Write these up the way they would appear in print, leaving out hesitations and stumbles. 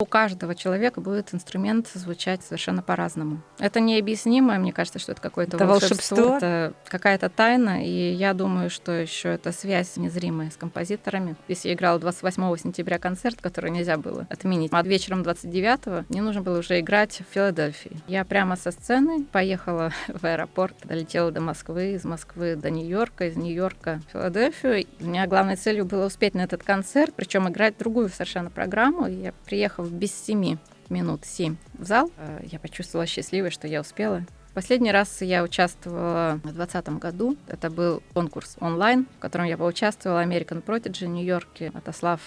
У каждого человека будет инструмент звучать совершенно по-разному. Это необъяснимо, мне кажется, что это какое-то волшебство, это какая-то тайна, и я думаю, что еще это связь незримая с композиторами. Если я играла 28 сентября концерт, который нельзя было отменить, а вечером 29-го мне нужно было уже играть в Филадельфии. Я прямо со сцены поехала в аэропорт, долетела до Москвы, из Москвы до Нью-Йорка, из Нью-Йорка в Филадельфию. У меня главной целью было успеть на этот концерт, причем играть другую совершенно программу. Я приехала без 7 минут, 7 в зал. Я почувствовала счастливой, что я успела. Последний раз я участвовала в 2020 году. Это был конкурс онлайн, в котором я поучаствовала American Prodigy в Нью-Йорке, отослав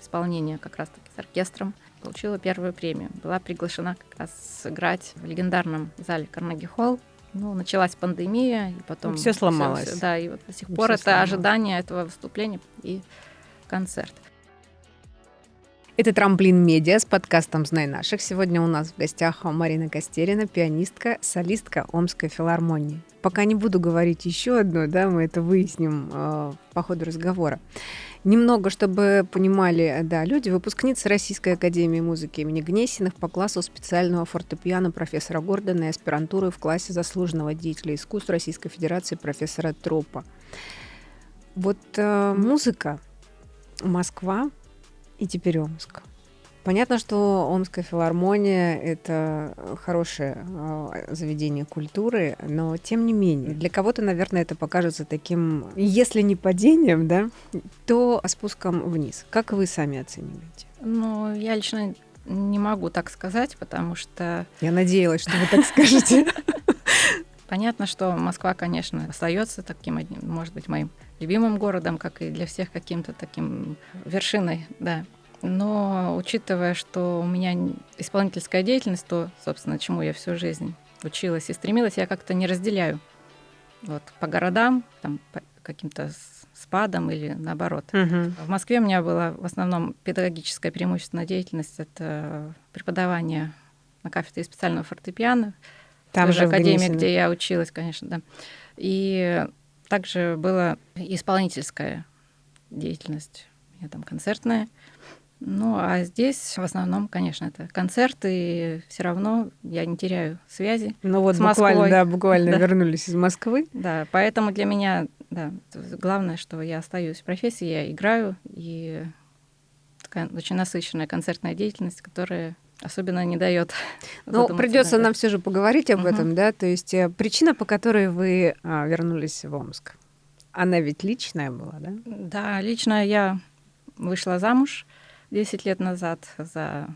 исполнение как раз-таки с оркестром. Получила первую премию. Была приглашена как раз сыграть в легендарном зале Карнеги-Холл. Началась пандемия, и потом... Все сломалось. Да, и вот до сих пор это ожидание этого выступления и концерт. Это «Трамплин Медиа» с подкастом «Знай наших». Сегодня у нас в гостях Марина Костерина, пианистка, солистка Омской филармонии. Пока не буду говорить еще одно, да, мы это выясним по ходу разговора. Немного, чтобы понимали, да, люди, выпускница Российской академии музыки имени Гнесиных по классу специального фортепиано профессора Гордона и аспирантуры в классе заслуженного деятеля искусств Российской Федерации профессора Тропа. Вот музыка, Москва и теперь Омск. Понятно, что Омская филармония — это хорошее заведение культуры, но тем не менее, для кого-то, наверное, это покажется таким, если не падением, да, то спуском вниз. Как вы сами оцениваете? Я лично не могу так сказать, потому что... Я надеялась, что вы так скажете. Понятно, что Москва, конечно, остается таким одним, может быть, моим любимым городом, как и для всех каким-то таким вершиной, да. Но учитывая, что у меня исполнительская деятельность, то, собственно, чему я всю жизнь училась и стремилась, я как-то не разделяю. Вот по городам, там, по каким-то спадам или наоборот. В Москве у меня была в основном педагогическая преимущественная деятельность, это преподавание на кафедре специального фортепиано. Там же академия, где я училась, конечно, да. И также была исполнительская деятельность, у меня там концертная. А здесь в основном, конечно, это концерты, и все равно я не теряю связи с Москвой. Буквально вернулись из Москвы. Да, поэтому для меня, да, главное, что я остаюсь в профессии, я играю, и такая очень насыщенная концертная деятельность, которая особенно не дает. Придется нам все же поговорить об этом, да. То есть причина, по которой вы вернулись в Омск, она ведь личная была, да? Да, лично я вышла замуж 10 лет назад за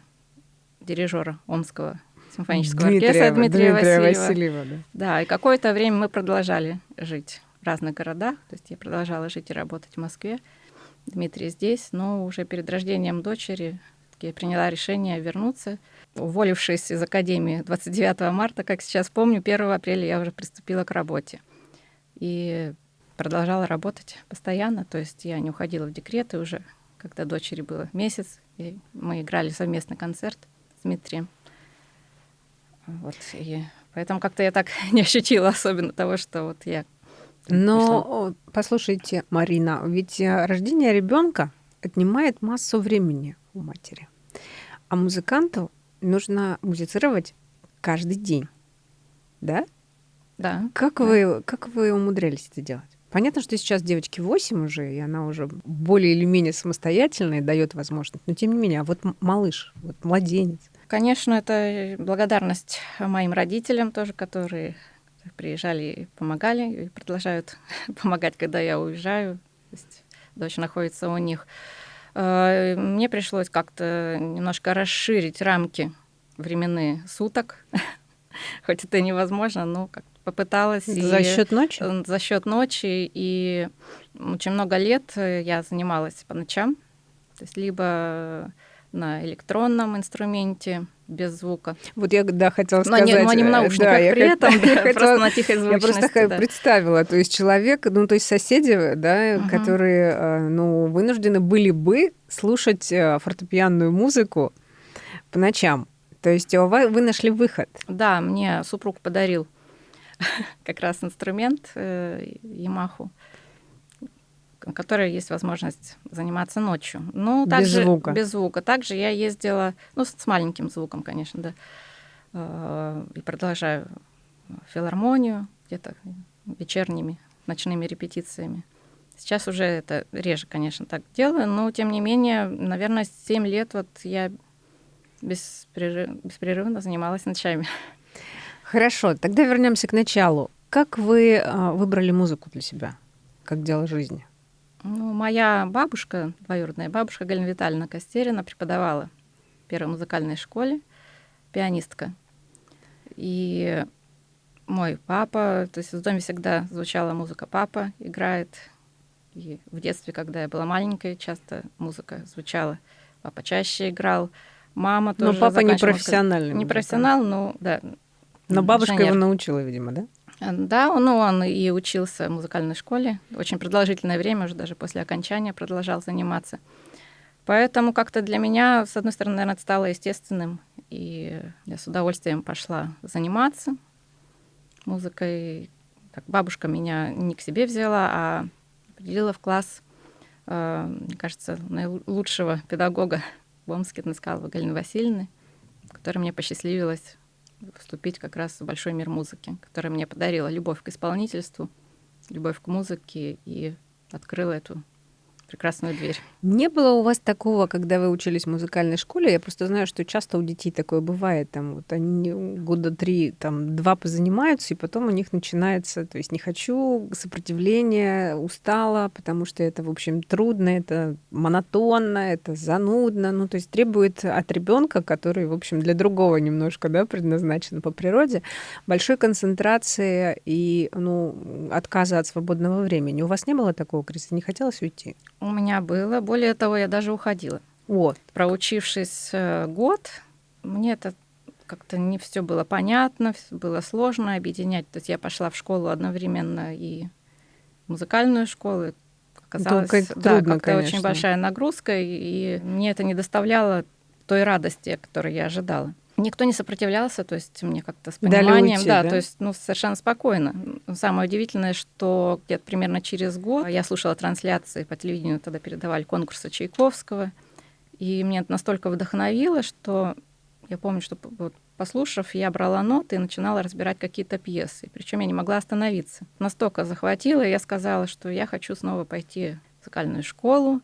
дирижера Омского симфонического оркестра Дмитрия Васильева. Да, и какое-то время мы продолжали жить в разных городах. То есть я продолжала жить и работать в Москве. Дмитрий здесь, но уже перед рождением дочери я приняла решение вернуться. Уволившись из академии 29 марта, как сейчас помню, 1 апреля я уже приступила к работе. И продолжала работать постоянно. То есть я не уходила в декрет, и уже когда дочери было месяц, и мы играли совместный концерт с Дмитрием. И поэтому как-то я так не ощутила особенно того, что вот я... Но послушайте, Марина, ведь рождение ребенка отнимает массу времени у матери. А музыканту нужно музицировать каждый день. Да? Да. Как вы умудрялись это делать? Понятно, что сейчас девочке 8 уже, и она уже более или менее самостоятельная и даёт возможность. Но тем не менее, а вот малыш, вот младенец. Конечно, это благодарность моим родителям тоже, которые приезжали и помогали, и продолжают помогать, когда я уезжаю. То есть дочь находится у них. Мне пришлось как-то немножко расширить рамки временные суток. Хоть это невозможно, но как попыталась. За счет ночи? За счет ночи. И очень много лет я занималась по ночам. То есть либо на электронном инструменте без звука. Вот я, хотела сказать. Но не в наушниках при этом, просто на тихой звучности. Я просто представила, то есть человек, то есть соседи, да, которые, вынуждены были бы слушать фортепианную музыку по ночам. То есть вы нашли выход. Да, мне супруг подарил как раз инструмент Ямаху. на которой есть возможность заниматься ночью. Ну, без звука. Без звука. Также я ездила, ну, с маленьким звуком, конечно, да, и продолжаю филармонию где-то вечерними, ночными репетициями. Сейчас уже это реже, конечно, так делаю, но, тем не менее, наверное, 7 лет вот я беспрерывно занималась ночами. Хорошо, тогда вернемся к началу. Как вы выбрали музыку для себя, как дело жизни? Ну, моя бабушка, двоюродная бабушка Галина Витальевна Костерина, преподавала в первой музыкальной школе, пианистка. И мой папа, то есть в доме всегда звучала музыка, папа играет. И в детстве, когда я была маленькой, часто музыка звучала. Папа чаще играл. Мама тоже. Но папа не профессиональный. Не профессионал, ну да. Но бабушка инженер. Его научила, видимо, да? Да, он и учился в музыкальной школе. Очень продолжительное время, уже даже после окончания продолжал заниматься. Поэтому как-то для меня, с одной стороны, наверное, это стало естественным. И я с удовольствием пошла заниматься музыкой. Так, бабушка меня не к себе взяла, а определила в класс, мне кажется, наилучшего педагога в Омске, Тныскаловой Галины Васильевны, которой мне посчастливилось вступить как раз в большой мир музыки, которая мне подарила любовь к исполнительству, любовь к музыке и открыла эту прекрасную дверь. Не было у вас такого, когда вы учились в музыкальной школе? Я просто знаю, что часто у детей такое бывает. Там, вот они года 3, 2 позанимаются, и потом у них начинается, то есть не хочу, сопротивление, устала, потому что это, в общем, трудно, это монотонно, это занудно. Ну, то есть требует от ребенка, который, в общем, для другого немножко, да, предназначен по природе, большой концентрации и, отказа от свободного времени. У вас не было такого, Кристина? Не хотелось уйти? У меня было. Более того, я даже уходила. Вот. Проучившись год, мне это как-то не все было понятно, было сложно объединять. То есть я пошла в школу одновременно и в музыкальную школу. Оказалось, трудно, как-то очень большая нагрузка, и мне это не доставляло той радости, которую я ожидала. Никто не сопротивлялся, то есть мне как-то с пониманием, уйти, да, то есть, совершенно спокойно. Самое удивительное, что где-то примерно через год я слушала трансляции по телевидению, тогда передавали конкурсы Чайковского, и меня это настолько вдохновило, что я помню, что вот, послушав, я брала ноты и начинала разбирать какие-то пьесы, причем я не могла остановиться. Настолько захватило, и я сказала, что я хочу снова пойти в музыкальную школу.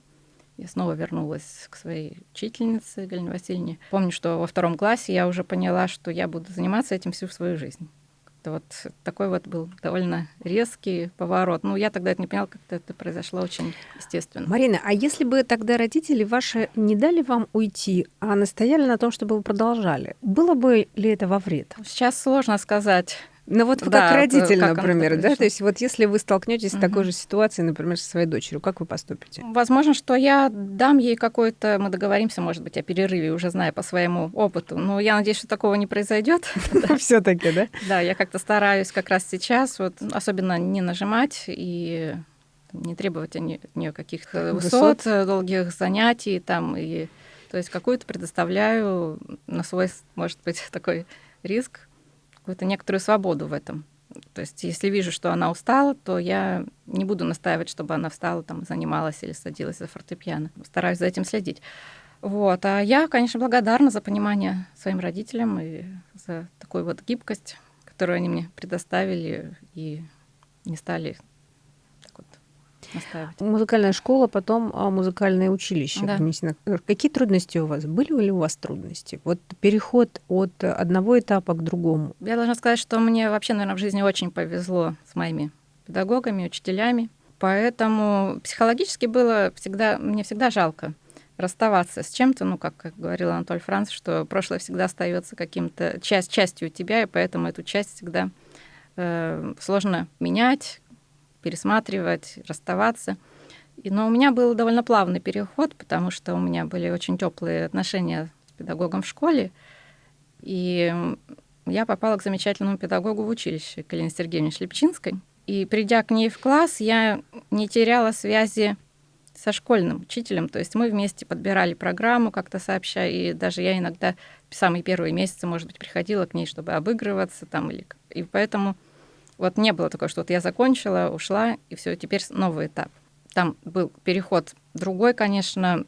Я снова вернулась к своей учительнице Галине Васильевне. Помню, что во 2 классе я уже поняла, что я буду заниматься этим всю свою жизнь. Это вот такой вот был довольно резкий поворот. Я тогда это не поняла, как это произошло очень естественно. Марина, а если бы тогда родители ваши не дали вам уйти, а настояли на том, чтобы вы продолжали, было бы ли это во вред? Сейчас сложно сказать. Ну вот как родитель, например, да? То есть вот если вы столкнетесь с такой же ситуацией, например, со своей дочерью, как вы поступите? Возможно, что я дам ей какой-то, мы договоримся, может быть, о перерыве, уже зная по своему опыту. Но я надеюсь, что такого не произойдет. Все-таки, да? Да, я как-то стараюсь как раз сейчас, вот, особенно не нажимать и не требовать от нее каких-то высот, долгих занятий, и, то есть какую-то предоставляю на свой, может быть, такой риск, какую-то некоторую свободу в этом. То есть если вижу, что она устала, то я не буду настаивать, чтобы она встала, занималась или садилась за фортепиано. Стараюсь за этим следить. Вот. А я, конечно, благодарна за понимание своим родителям и за такую вот гибкость, которую они мне предоставили и не стали так вот настаивать. Музыкальная школа, потом музыкальное училище. Да. Какие трудности у вас? Были ли у вас трудности? Вот переход от одного этапа к другому. Я должна сказать, что мне вообще, наверное, в жизни очень повезло с моими педагогами, учителями. Поэтому психологически было мне всегда жалко расставаться с чем-то, как говорил Анатоль Франц, что прошлое всегда остается каким-то частью тебя, и поэтому эту часть всегда сложно менять, пересматривать, расставаться. Но у меня был довольно плавный переход, потому что у меня были очень теплые отношения с педагогом в школе, и я попала к замечательному педагогу в училище, к Елене Сергеевне Шлепчинской. И придя к ней в класс, я не теряла связи со школьным учителем. То есть мы вместе подбирали программу как-то сообща, и даже я иногда в самые первые месяцы, может быть, приходила к ней, чтобы обыгрываться и поэтому вот не было такого, что вот я закончила, ушла, и все, теперь новый этап. Там был переход другой, конечно,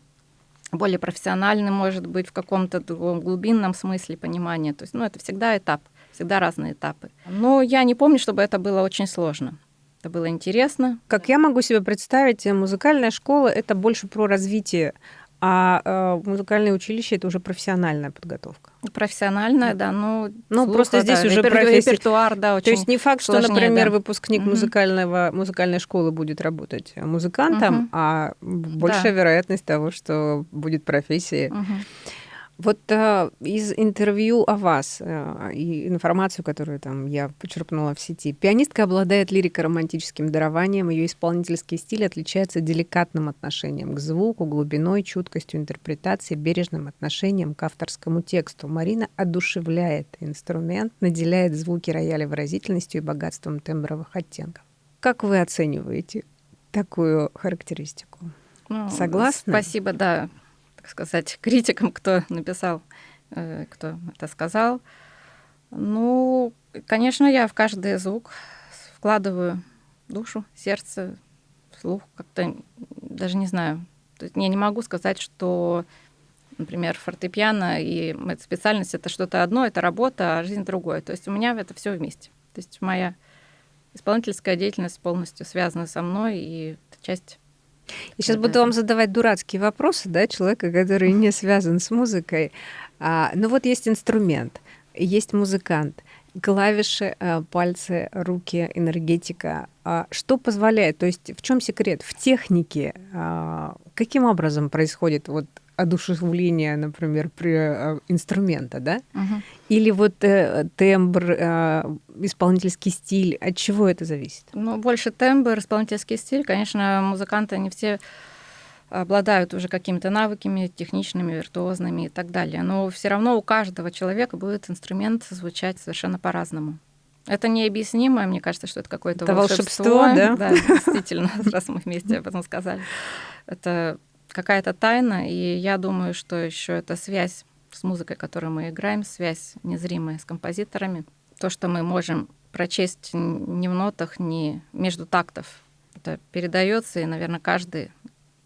более профессиональный, может быть, в каком-то другом глубинном смысле понимания. То есть, это всегда этап, всегда разные этапы. Но я не помню, чтобы это было очень сложно. Это было интересно. Как я могу себе представить, музыкальная школа — это больше про развитие, а музыкальное училище — это уже профессиональная подготовка. Профессиональная, да, слуха, просто здесь уже профессия. Репертуар, да, очень. То есть не факт, сложнее, что, например, да. выпускник музыкальной школы будет работать музыкантом, а большая вероятность того, что будет профессия. Вот из интервью о вас и информацию, которую там я почерпнула в сети, пианистка обладает лирико-романтическим дарованием, ее исполнительский стиль отличается деликатным отношением к звуку, глубиной, чуткостью интерпретации, бережным отношением к авторскому тексту. Марина одушевляет инструмент, наделяет звуки рояля выразительностью и богатством тембровых оттенков. Как вы оцениваете такую характеристику? Согласны? Спасибо, да, так сказать, критикам, кто написал, кто это сказал. Конечно, я в каждый звук вкладываю душу, сердце, слух, как-то даже не знаю. То есть я не могу сказать, что, например, фортепиано и моя специальность — это что-то одно, это работа, а жизнь другое. То есть у меня это все вместе. То есть моя исполнительская деятельность полностью связана со мной, и это часть. Я сейчас буду вам задавать дурацкие вопросы, да, человека, который не связан с музыкой. Есть инструмент, есть музыкант, клавиши, пальцы, руки, энергетика. Что позволяет? То есть в чем секрет? В технике? Каким образом происходит одушевление, например, инструмента, да? Или тембр, исполнительский стиль? От чего это зависит? Больше тембр, исполнительский стиль. Конечно, музыканты не все обладают уже какими-то навыками техничными, виртуозными и так далее. Но все равно у каждого человека будет инструмент звучать совершенно по-разному. Это необъяснимо, мне кажется, что это какое-то волшебство, да? Да, действительно, раз мы вместе об этом сказали. Это какая-то тайна, и я думаю, что еще это связь с музыкой, которую мы играем, связь незримая с композиторами. То, что мы можем прочесть не в нотах, не между тактов. Это передается, и, наверное, каждый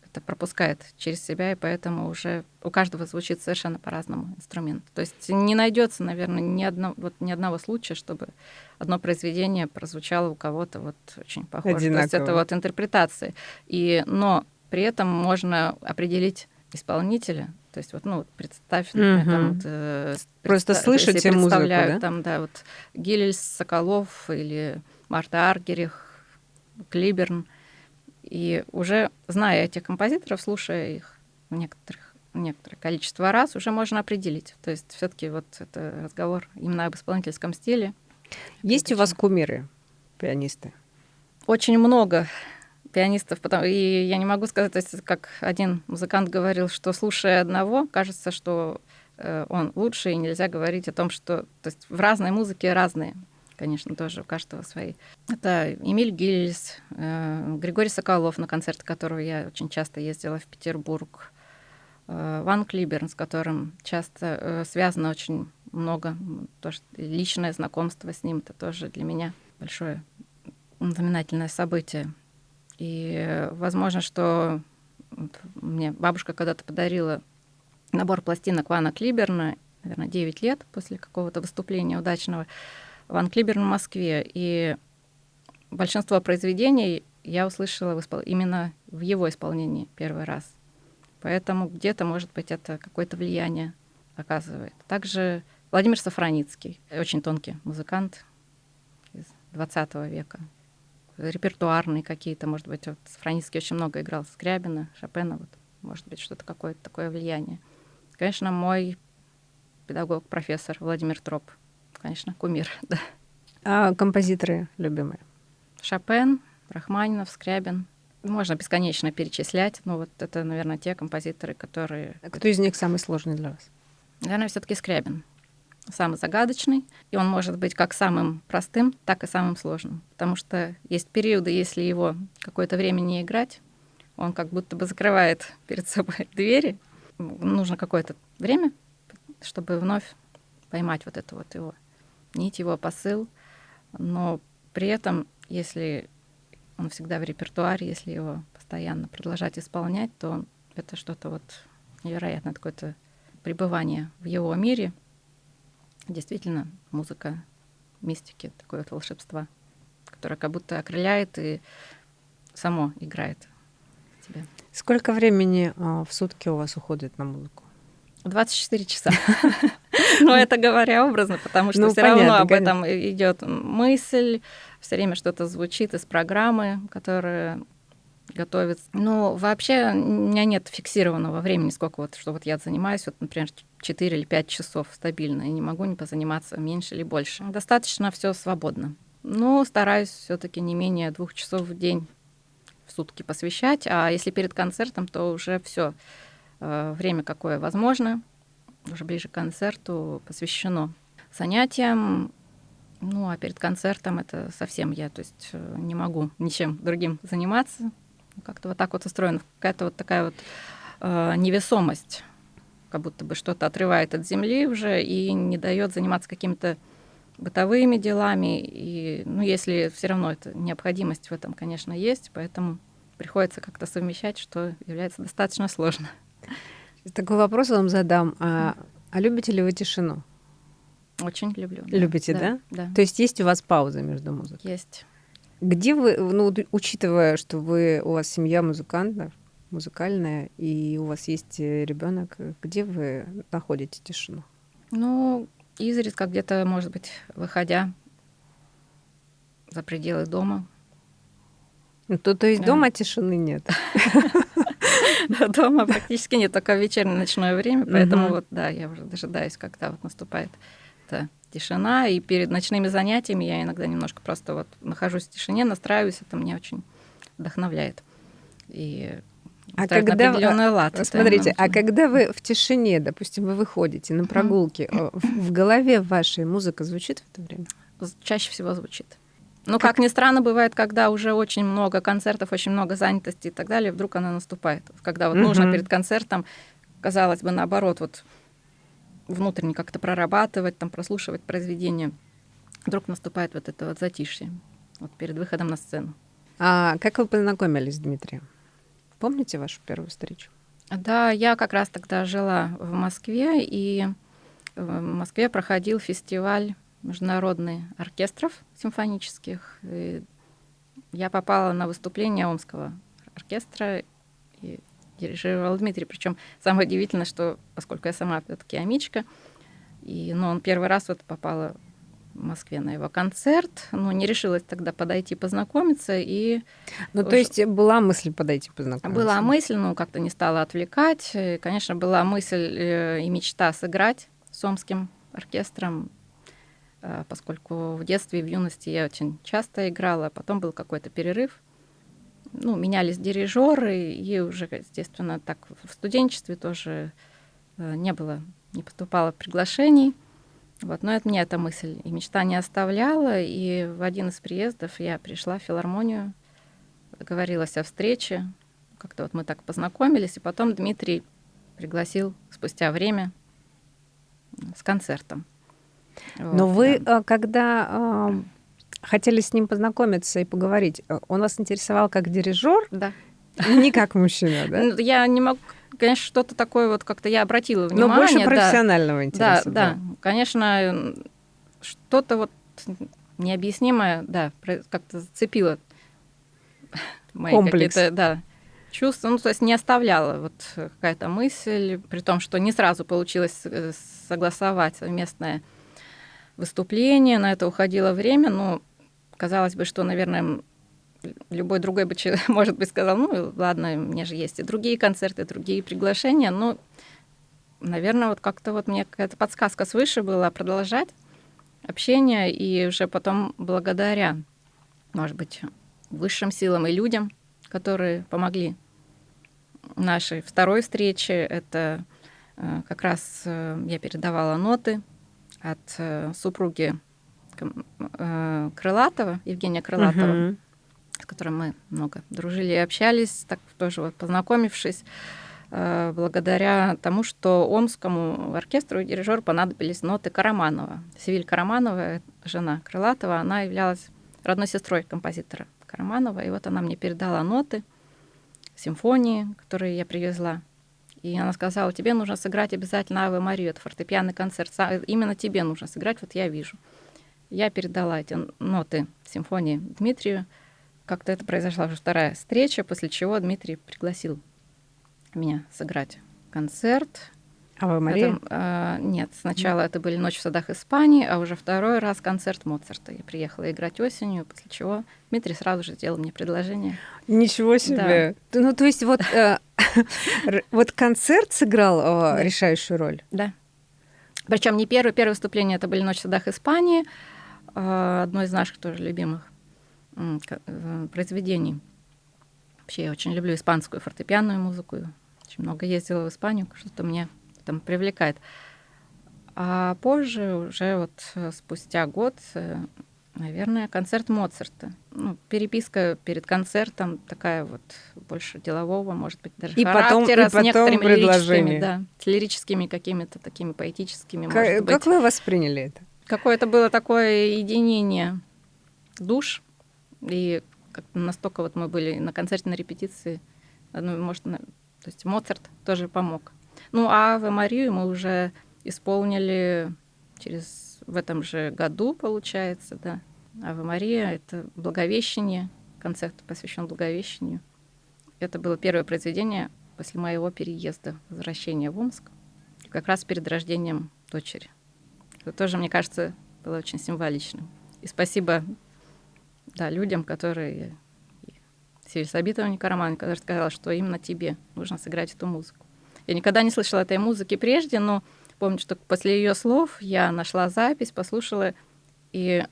это пропускает через себя, и поэтому уже у каждого звучит совершенно по-разному инструмент. То есть не найдется, наверное, ни одного случая, чтобы одно произведение прозвучало у кого-то очень похоже. Одинаково. То есть это интерпретации. Но при этом можно определить исполнителя. То есть представь, например, просто слышите музыку, да? Там, да, Гиллельс, Соколов или Марта Аргерих, Клиберн. И уже зная этих композиторов, слушая их некоторое количество раз, уже можно определить. То есть все-таки это разговор именно об исполнительском стиле. Есть у вас кумиры, пианисты? Очень много пианистов. И я не могу сказать, то есть, как один музыкант говорил, что слушая одного, кажется, что он лучше, и нельзя говорить о том, что... То есть в разной музыке разные. Конечно, тоже у каждого свои. Это Эмиль Гиллельс, Григорий Соколов, на концерты которого я очень часто ездила в Петербург, Ван Клиберн, с которым часто связано очень много. Тоже личное знакомство с ним — это тоже для меня большое знаменательное событие. И возможно, что мне бабушка когда-то подарила набор пластинок Вана Клиберна, наверное, 9 лет после какого-то выступления удачного, Ван Клиберн в Москве. И большинство произведений я услышала именно в его исполнении первый раз. Поэтому где-то, может быть, это какое-то влияние оказывает. Также Владимир Сафраницкий, очень тонкий музыкант из 20 века. Репертуарные какие-то, может быть, Сафраницкий очень много играл Скрябина, Шопена, может быть, что-то какое-то такое влияние. Конечно, мой педагог, профессор Владимир Троп, конечно, кумир, да. А композиторы любимые? Шопен, Рахманинов, Скрябин. Можно бесконечно перечислять, но это, наверное, те композиторы, которые... А кто из них самый сложный для вас? Наверное, все-таки Скрябин. Самый загадочный, и он может быть как самым простым, так и самым сложным. Потому что есть периоды, если его какое-то время не играть, он как будто бы закрывает перед собой двери. Нужно какое-то время, чтобы вновь поймать эту его нить, его посыл. Но при этом, если он всегда в репертуаре, если его постоянно продолжать исполнять, то это что-то вот невероятное, какое-то пребывание в его мире. Действительно, музыка мистики, такое вот волшебства, которое как будто окрыляет и само играет в тебя. Сколько времени в сутки у вас уходит на музыку? 24 часа. Но это говоря образно, потому что все равно об этом идет мысль, все время что-то звучит из программы, которая готовится. Ну, вообще у меня нет фиксированного времени, сколько вот, что вот я занимаюсь, вот, например, 4 или 5 часов стабильно, и не могу не позаниматься меньше или больше. Достаточно все свободно. Но стараюсь все-таки не менее 2 часов в день в сутки посвящать, а если перед концертом, то уже все время, какое возможно, уже ближе к концерту, посвящено занятиям. Ну, а перед концертом это совсем я, то есть не могу ничем другим заниматься. Как-то вот так вот устроена какая-то вот такая вот невесомость, как будто бы что-то отрывает от земли уже и не дает заниматься какими-то бытовыми делами. И, ну, если все равно это необходимость в этом, конечно, есть, поэтому приходится как-то совмещать, что является достаточно сложно. Такой вопрос вам задам. А любите ли вы тишину? Очень люблю. Любите, да? Да. То есть у вас пауза между музыкой? Есть. Где вы, ну, учитывая, что у вас семья музыкантов, музыкальная, и у вас есть ребенок, где вы находите тишину? Ну, изредка где-то, может быть, выходя за пределы дома. То есть дома тишины нет? Дома практически нет, только в вечернее ночное время, поэтому вот, да, я уже дожидаюсь, когда вот наступает эта тишина, и перед ночными занятиями я иногда немножко просто вот нахожусь в тишине, настраиваюсь, это меня очень вдохновляет. И определенный лад. Смотрите, а когда вы в тишине, допустим, вы выходите на прогулки, в голове вашей музыка звучит в это время? Чаще всего звучит. Ну, как ни странно, бывает, когда уже очень много концертов, очень много занятости и так далее, вдруг она наступает. Когда вот нужно перед концертом, казалось бы, наоборот, вот внутренне как-то прорабатывать, там, прослушивать произведение, вдруг наступает вот это вот затишье, вот перед выходом на сцену. А как вы познакомились с Дмитрием? Помните вашу первую встречу? Да, я как раз тогда жила в Москве, и в Москве проходил фестиваль международных оркестров симфонических. И я попала на выступление Омского оркестра, и дирижировал Дмитрий. Причем самое удивительное, что поскольку я сама все-таки амичка, он первый раз вот попала в Москве на его концерт, но не решилась тогда подойти познакомиться. То есть была мысль подойти познакомиться? Была мысль, но как-то не стала отвлекать. И, конечно, была мысль и мечта сыграть с Омским оркестром, поскольку в детстве и в юности я очень часто играла. Потом был какой-то перерыв. Менялись дирижеры, и уже, естественно, так в студенчестве тоже не поступало приглашений. Вот. Но меня эта мысль и мечта не оставляла. И в один из приездов я пришла в филармонию, договорилась о встрече. Как-то вот мы так познакомились. И потом Дмитрий пригласил спустя время с концертом. Но вы, когда хотели с ним познакомиться и поговорить, он вас интересовал как дирижер? Да. Не как мужчина, да? Я не могу, конечно, что-то такое вот как-то я обратила внимание. Но больше профессионального интереса. Да, конечно, что-то вот необъяснимое, да, как-то зацепило мои какие-то, чувства. То есть не оставляла вот какая-то мысль, при том, что не сразу получилось согласовать совместное выступление, на это уходило время, казалось бы, что, наверное, любой другой бы человек, может быть, сказал, ладно, у меня же есть и другие концерты, другие приглашения, но, наверное, вот как-то вот мне какая-то подсказка свыше была продолжать общение, и уже потом благодаря, может быть, высшим силам и людям, которые помогли нашей второй встрече, это как раз я передавала ноты от супруги Крылатова, Евгения Крылатова, с которым мы много дружили и общались, так тоже вот познакомившись, благодаря тому, что Омскому оркестру и дирижеру понадобились ноты Караманова. Севиль Караманова, жена Крылатова, она являлась родной сестрой композитора Караманова, и вот она мне передала ноты. симфонии, которые я привезла. И она сказала, тебе нужно сыграть обязательно «Аве Марию», это фортепианный концерт. Именно тебе нужно сыграть, вот я вижу. Я передала эти ноты симфонии Дмитрию. Как-то это произошла уже вторая встреча, после чего Дмитрий пригласил меня сыграть концерт. «Аве Мария»? Нет, сначала это были «Ночь в садах Испании», а уже второй раз концерт Моцарта. Я приехала играть осенью, после чего Дмитрий сразу же сделал мне предложение. Ничего себе! Да. Ну, то есть вот, вот концерт сыграл решающую роль? Да. Причем не первое выступление, это были «Ночь в садах Испании», одно из наших тоже любимых произведений. Вообще я очень люблю испанскую фортепианную музыку. Очень много ездила в Испанию, что-то мне там привлекает. А позже, уже вот спустя год, наверное, концерт Моцарта. Ну, переписка перед концертом такая вот больше делового, может быть, даже характера, с некоторыми лирическими, да, с лирическими какими-то такими поэтическими, может быть. Как вы восприняли это? Какое-то было такое единение душ, и настолько вот мы были на концерте, на репетиции, ну, может, то есть Моцарт тоже помог. Ну, а «Аве Марию» мы уже исполнили в этом же году, получается, да. «Аве Мария» — это Благовещение, концерт посвящен Благовещению. Это было первое произведение после моего переезда, возвращения в Омск, как раз перед рождением дочери. Это тоже, мне кажется, было очень символичным. И спасибо, да, людям, которые... Севильсабитовне Никарамановне, которая сказала, что именно тебе нужно сыграть эту музыку. Я никогда не слышала этой музыки прежде, но помню, что после ее слов я нашла запись, послушала, и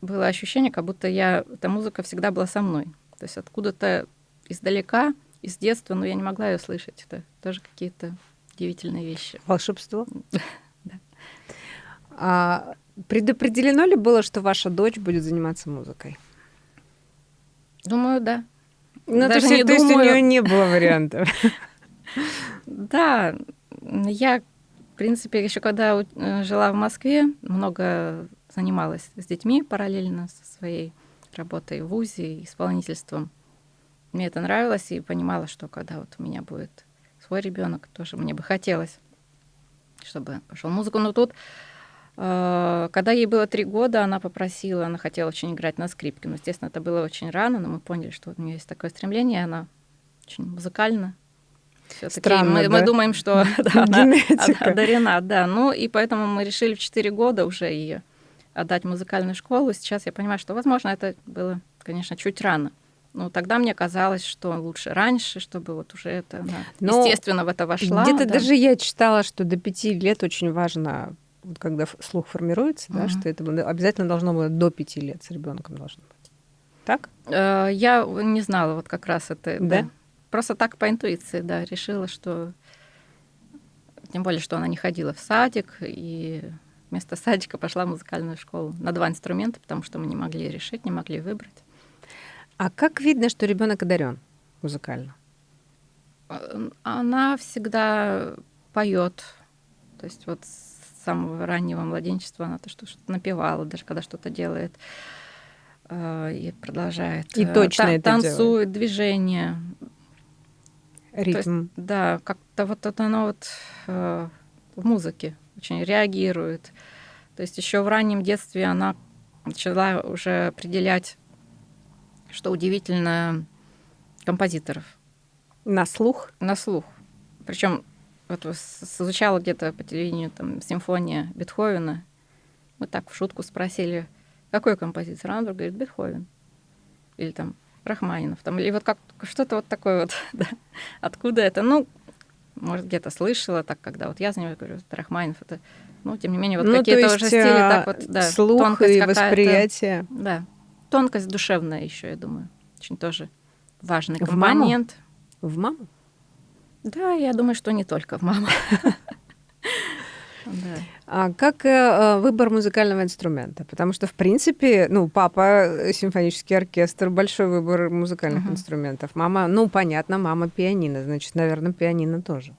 было ощущение, как будто эта музыка всегда была со мной. То есть откуда-то издалека, из детства, но я не могла ее слышать. Это тоже какие-то удивительные вещи. Волшебство? Да. А предопределено ли было, что ваша дочь будет заниматься музыкой? Думаю, да. Ну, то есть у нее не было вариантов. Да, я, в принципе, еще когда жила в Москве, много занималась с детьми параллельно со своей работой в ВУЗе, исполнительством. Мне это нравилось, и понимала, что когда вот у меня будет свой ребенок, тоже мне бы хотелось, чтобы пошел музыку. Но тут, когда ей было 3 года, она хотела очень играть на скрипке. Но, естественно, это было очень рано, но мы поняли, что вот у нее есть такое стремление, она очень музыкальна. Странно, мы думаем, что она одарена, да. Ну и поэтому мы решили в 4 года уже ее отдать в музыкальную школу. Сейчас я понимаю, что, возможно, это было, конечно, чуть рано. Но тогда мне казалось, что лучше раньше, чтобы вот уже это, естественно, в это вошла. Где-то даже я читала, что до 5 лет очень важно, вот когда слух формируется, да, что это обязательно должно быть до 5 лет с ребенком должно быть. Так? Я не знала вот как раз это. Да? Просто так по интуиции, да, решила, что... Тем более, что она не ходила в садик, и вместо садика пошла в музыкальную школу на 2 инструмента, потому что мы не могли решить, не могли выбрать. А как видно, что ребенок одарен музыкально? Она всегда поет. То есть вот с самого раннего младенчества она что-то напевала, даже когда что-то делает. И продолжает. И точно это танцует, движение. Ритм. Есть, да, как-то вот это оно вот в музыке очень реагирует. То есть еще в раннем детстве она начала уже определять, что удивительно, композиторов. На слух? На слух. Причем вот звучала где-то по телевидению там симфония Бетховена. Мы так в шутку спросили, какой композитор? Она вдруг говорит, Бетховен. Или там Рахманинов. Там, или вот как что-то вот такое вот. Да. Откуда это? Ну, может, где-то слышала, так, когда вот я за него говорю, это Рахманинов, это, ну, тем не менее, вот какие-то уже стили, так вот, да, слух тонкость и восприятие. Да, тонкость душевная еще, я думаю, очень тоже важный компонент. В маму? Да, я думаю, что не только в маму. А как выбор музыкального инструмента? Потому что, в принципе, папа симфонический оркестр, большой выбор музыкальных инструментов. Мама, понятно, мама пианино, значит, наверное, пианино тоже.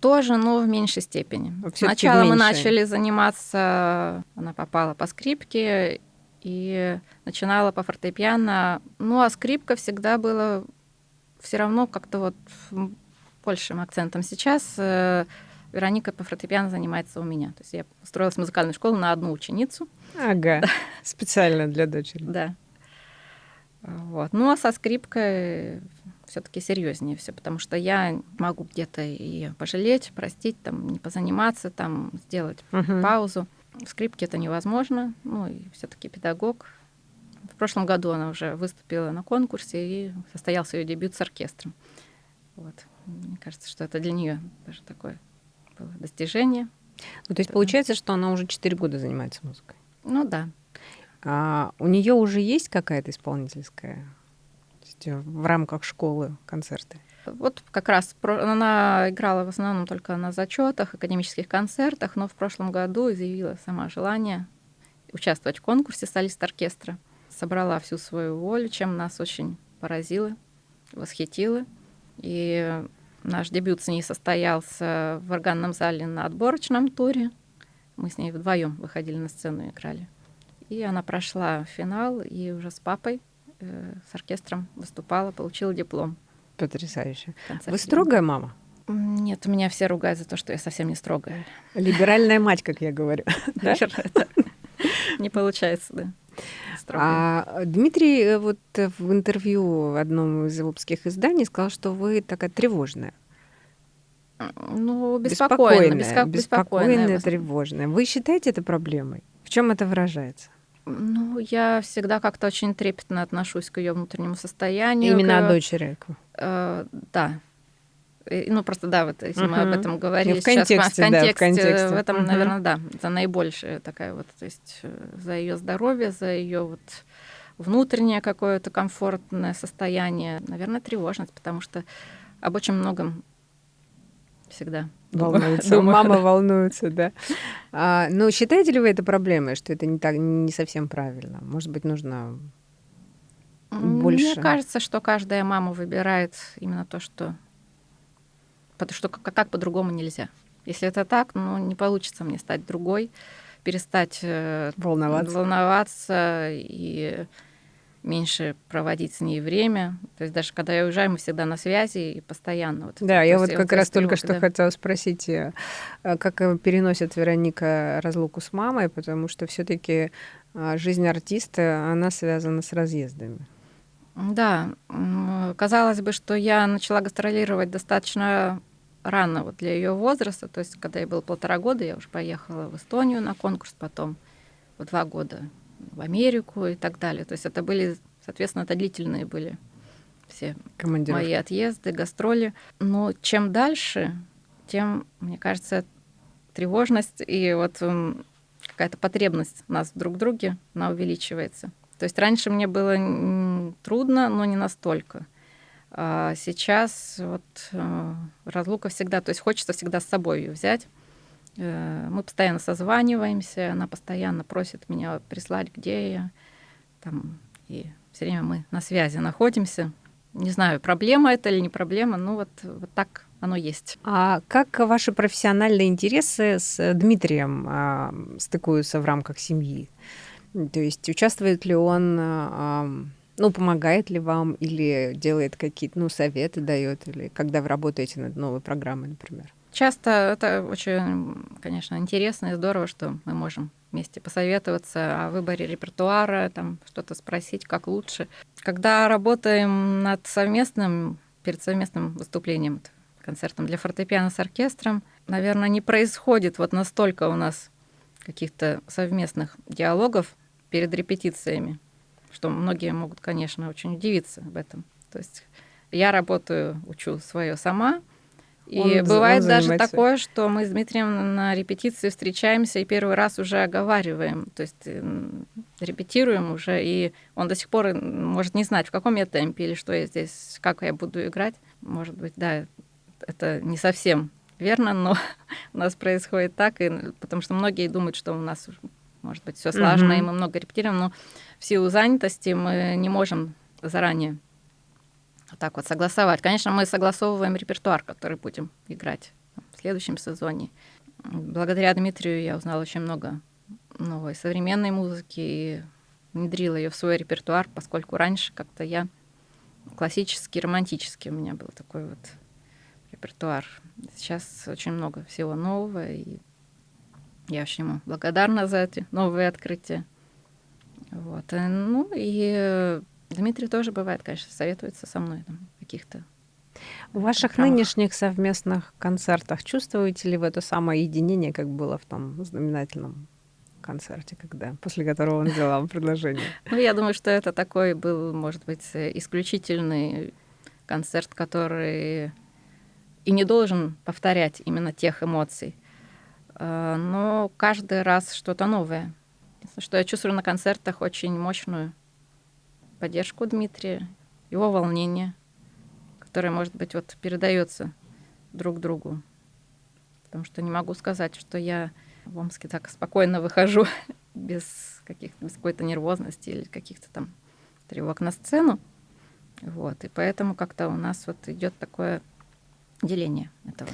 Тоже, но в меньшей степени. Сначала мы начали заниматься, она попала по скрипке и начинала по фортепиано. Ну, а скрипка всегда была все равно как-то вот большим акцентом сейчас Вероника по фортепиано занимается у меня. То есть я устроилась в музыкальную школу на одну ученицу. Ага, специально для дочери. Да. Вот. Ну, а со скрипкой все-таки серьезнее все, потому что я могу где-то и пожалеть, простить, там, не позаниматься, там, сделать паузу. В скрипке это невозможно. Ну, и все-таки педагог. В прошлом году она уже выступила на конкурсе, и состоялся ее дебют с оркестром. Вот. Мне кажется, что это для нее даже такое было достижение. Ну, то есть получается, что она уже 4 года занимается музыкой? Ну да. А у нее уже есть какая-то исполнительская, то есть в рамках школы концерты? Вот как раз она играла в основном только на зачетах, академических концертах, но в прошлом году изъявила сама желание участвовать в конкурсе солист оркестра. Собрала всю свою волю, чем нас очень поразило, восхитило. И наш дебют с ней состоялся в органном зале на отборочном туре. Мы с ней вдвоем выходили на сцену и играли. И она прошла финал, и уже с папой, с оркестром выступала, получила диплом. Потрясающе. Вы строгая мама? Нет, меня все ругают за то, что я совсем не строгая. Либеральная мать, как я говорю. Это не получается, да. А Дмитрий вот в интервью в одном из обских изданий сказал, что вы такая тревожная. Ну, беспокойная, тревожная. Вы считаете это проблемой? В чем это выражается? Ну, я всегда как-то очень трепетно отношусь к ее внутреннему состоянию. Именно о дочери? Да. Ну, просто да, вот если мы об этом говорили в контексте, в контексте, в этом, наверное, да, это наибольшая такая вот, то есть за ее здоровье, за ее вот внутреннее какое-то комфортное состояние, наверное, тревожность, потому что об очень многом всегда волнуется. Мама волнуется, да. Но считаете ли вы это проблемой, что это не совсем правильно? Может быть, нужно больше? Мне кажется, что каждая мама выбирает именно то, что как по-другому нельзя. Если это так, ну, не получится мне стать другой, перестать волноваться и меньше проводить с ней время. То есть даже когда я уезжаю, мы всегда на связи и постоянно. Вот, да, я вот как раз только что хотела спросить, как переносит Вероника разлуку с мамой, потому что все-таки жизнь артиста, она связана с разъездами. Да, казалось бы, что я начала гастролировать достаточно рано вот для ее возраста. То есть когда ей было 1,5 года, я уже поехала в Эстонию на конкурс, потом в 2 года в Америку и так далее. То есть это были, соответственно, это длительные были все мои отъезды, гастроли. Но чем дальше, тем, мне кажется, тревожность и вот какая-то потребность нас друг в друге, она увеличивается. То есть раньше мне было трудно, но не настолько. А сейчас вот разлука всегда, то есть хочется всегда с собой ее взять. Мы постоянно созваниваемся, она постоянно просит меня прислать, где я. Там, и все время мы на связи находимся. Не знаю, проблема это или не проблема, но вот так оно есть. А как ваши профессиональные интересы с Дмитрием стыкуются в рамках семьи? То есть участвует ли он, помогает ли вам или делает какие-то, советы дает, или когда вы работаете над новой программой, например? Часто это очень, конечно, интересно и здорово, что мы можем вместе посоветоваться о выборе репертуара, там что-то спросить, как лучше. Когда работаем перед совместным выступлением, концертом для фортепиано с оркестром, наверное, не происходит вот настолько у нас каких-то совместных диалогов перед репетициями, что многие могут, конечно, очень удивиться об этом. То есть я работаю, учу свое сама, и бывает даже такое, что мы с Дмитрием на репетиции встречаемся и первый раз уже оговариваем, то есть репетируем уже, и он до сих пор может не знать, в каком я темпе или что я здесь, как я буду играть. Может быть, да, это не совсем верно, но у нас происходит так, потому что многие думают, что у нас, может быть, все слажено, и мы много репетируем, но в силу занятости мы не можем заранее вот так вот согласовать. Конечно, мы согласовываем репертуар, который будем играть в следующем сезоне. Благодаря Дмитрию я узнала очень много новой современной музыки и внедрила ее в свой репертуар, поскольку раньше как-то я классический, романтический у меня был такой вот репертуар. Сейчас очень много всего нового, и я очень ему благодарна за эти новые открытия. Вот. Ну и Дмитрий тоже бывает, конечно, советуется со мной там, в каких-то в ваших нынешних совместных концертах чувствуете ли вы это самое единение, как было в том знаменательном концерте, после которого он сделал вам предложение? Ну, я думаю, что это такой был, может быть, исключительный концерт, который и не должен повторять именно тех эмоций. Но каждый раз что-то новое. Что я чувствую на концертах очень мощную поддержку Дмитрия, его волнение, которое, может быть, вот передается друг другу. Потому что не могу сказать, что я в Омске так спокойно выхожу без какой-то нервозности или каких-то там тревог на сцену. Вот. И поэтому как-то у нас вот идет такое деление этого.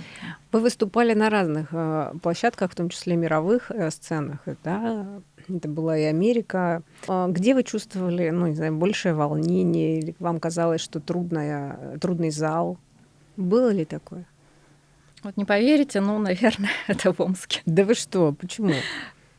Вы выступали на разных площадках, в том числе мировых сценах, да? Это была и Америка. Где вы чувствовали, не знаю, большее волнение, или вам казалось, что трудный зал? Было ли такое? Вот не поверите, наверное, это в Омске. Да вы что? Почему?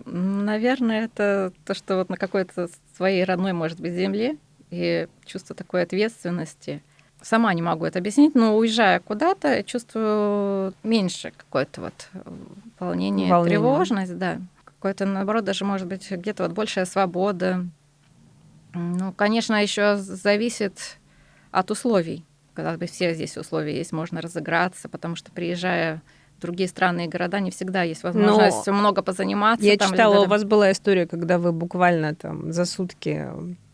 Наверное, это то, что вот на какой-то своей родной, может быть, земле, и чувство такой ответственности. Сама не могу это объяснить, но уезжая куда-то, я чувствую меньше какое-то вот волнение, тревожность, да. Какое-то, наоборот, даже, может быть, где-то вот большая свобода. Ну, конечно, еще зависит от условий. Когда бы все здесь условия есть, можно разыграться, потому что, приезжая в другие страны и города, не всегда есть возможность много позаниматься. Я читала, у вас была история, когда вы буквально там за сутки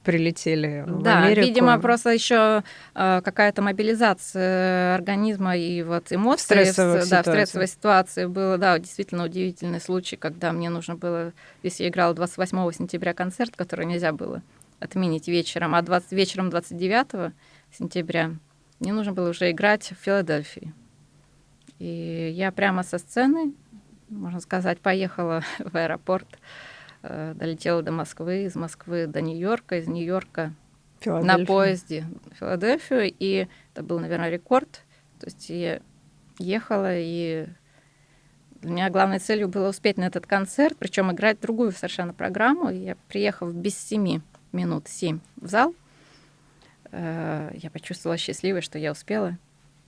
прилетели в Америку. Да, видимо, просто еще какая-то мобилизация организма и вот эмоций в стрессовой ситуации было, действительно удивительный случай, когда мне нужно было, если я играла 28 сентября концерт, который нельзя было отменить вечером, а вечером 29 сентября мне нужно было уже играть в Филадельфии. И я прямо со сцены, можно сказать, поехала в аэропорт, долетела до Москвы, из Москвы до Нью-Йорка, из Нью-Йорка на поезде в Филадельфию. И это был, наверное, рекорд. То есть я ехала, и для меня главной целью было успеть на этот концерт, причем играть другую совершенно программу. Я приехала без 7 минут, 7 в зал. Я почувствовала счастливой, что я успела.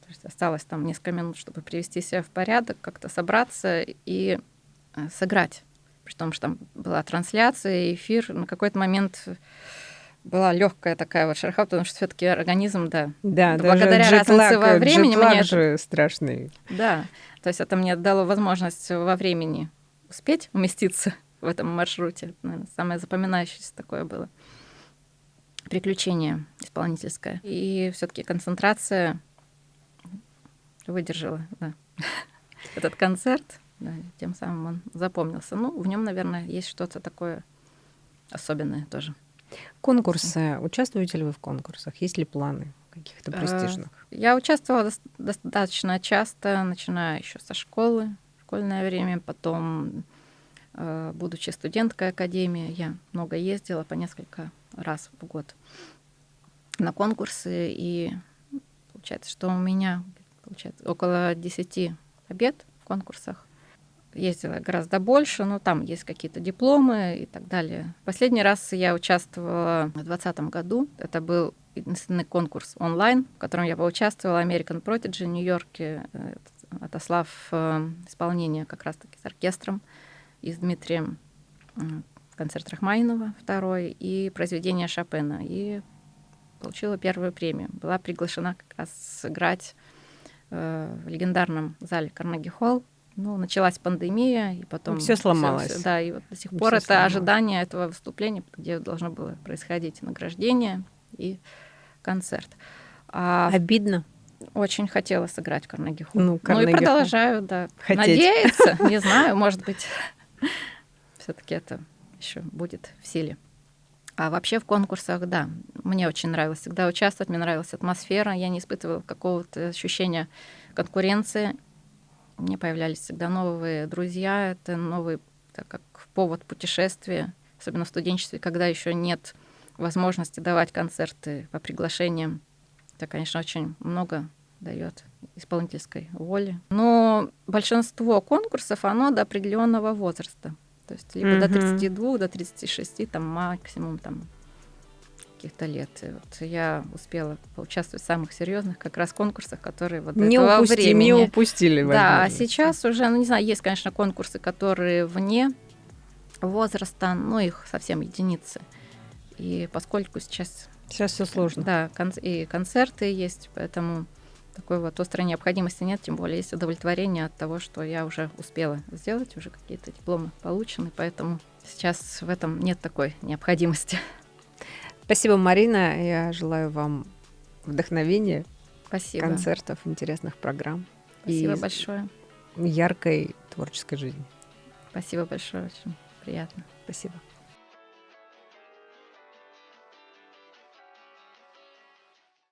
То есть осталось там несколько минут, чтобы привести себя в порядок, как-то собраться и сыграть. При том, что там была трансляция, эфир. На какой-то момент была легкая такая вот шерха, потому что все-таки организм, благодаря разнице во времени мне же страшный. Да, то есть это мне дало возможность во времени успеть уместиться в этом маршруте. Наверное, самое запоминающееся такое было приключение исполнительское. И все-таки концентрация выдержала этот концерт. Да, тем самым он запомнился. В нем, наверное, есть что-то такое особенное тоже. Конкурсы. Участвуете ли вы в конкурсах? Есть ли планы каких-то престижных? Я участвовала достаточно часто, начиная еще со школы, школьное время, потом, будучи студенткой академии, я много ездила, по несколько раз в год на конкурсы, и получается, что у меня около 10 побед в конкурсах. Ездила гораздо больше, но там есть какие-то дипломы и так далее. Последний раз я участвовала в 2020 году. Это был единственный конкурс онлайн, в котором я поучаствовала, American Prodigy в Нью-Йорке, отослав исполнение как раз-таки с оркестром и с Дмитрием, концерт Рахманинова второй и произведение Шопена. И получила первую премию. Была приглашена как раз сыграть в легендарном зале Карнеги-Холл. Началась пандемия, и потом... Все сломалось. Да, и вот до сих пор это сломалось. Ожидание этого выступления, где должно было происходить награждение и концерт. Обидно? Очень хотела сыграть в Карнеги-Холл. И продолжаю, надеяться. Не знаю, может быть, все-таки это еще будет в силе. А вообще в конкурсах, мне очень нравилось всегда участвовать, мне нравилась атмосфера, я не испытывала какого-то ощущения конкуренции. Мне появлялись всегда новые друзья, это новый, как повод путешествия, особенно в студенчестве, когда еще нет возможности давать концерты по приглашениям Это, конечно, очень много дает исполнительской воли. Но большинство конкурсов, оно до определенного возраста. То есть либо до 32, до 36, там максимум там, каких-то лет. И вот я успела поучаствовать в самых серьезных как раз конкурсах, которые вот до этого времени. Не упустили. Да, а сейчас уже, ну не знаю, есть, конечно, конкурсы, которые вне возраста, но их совсем единицы. И поскольку сейчас все сложно. Да, и концерты есть, поэтому такой вот острой необходимости нет, тем более есть удовлетворение от того, что я уже успела сделать, уже какие-то дипломы получены, поэтому сейчас в этом нет такой необходимости. Спасибо, Марина. Я желаю вам вдохновения, Спасибо. Концертов, интересных программ. Спасибо большое. Яркой творческой жизни. Спасибо большое, очень приятно. Спасибо.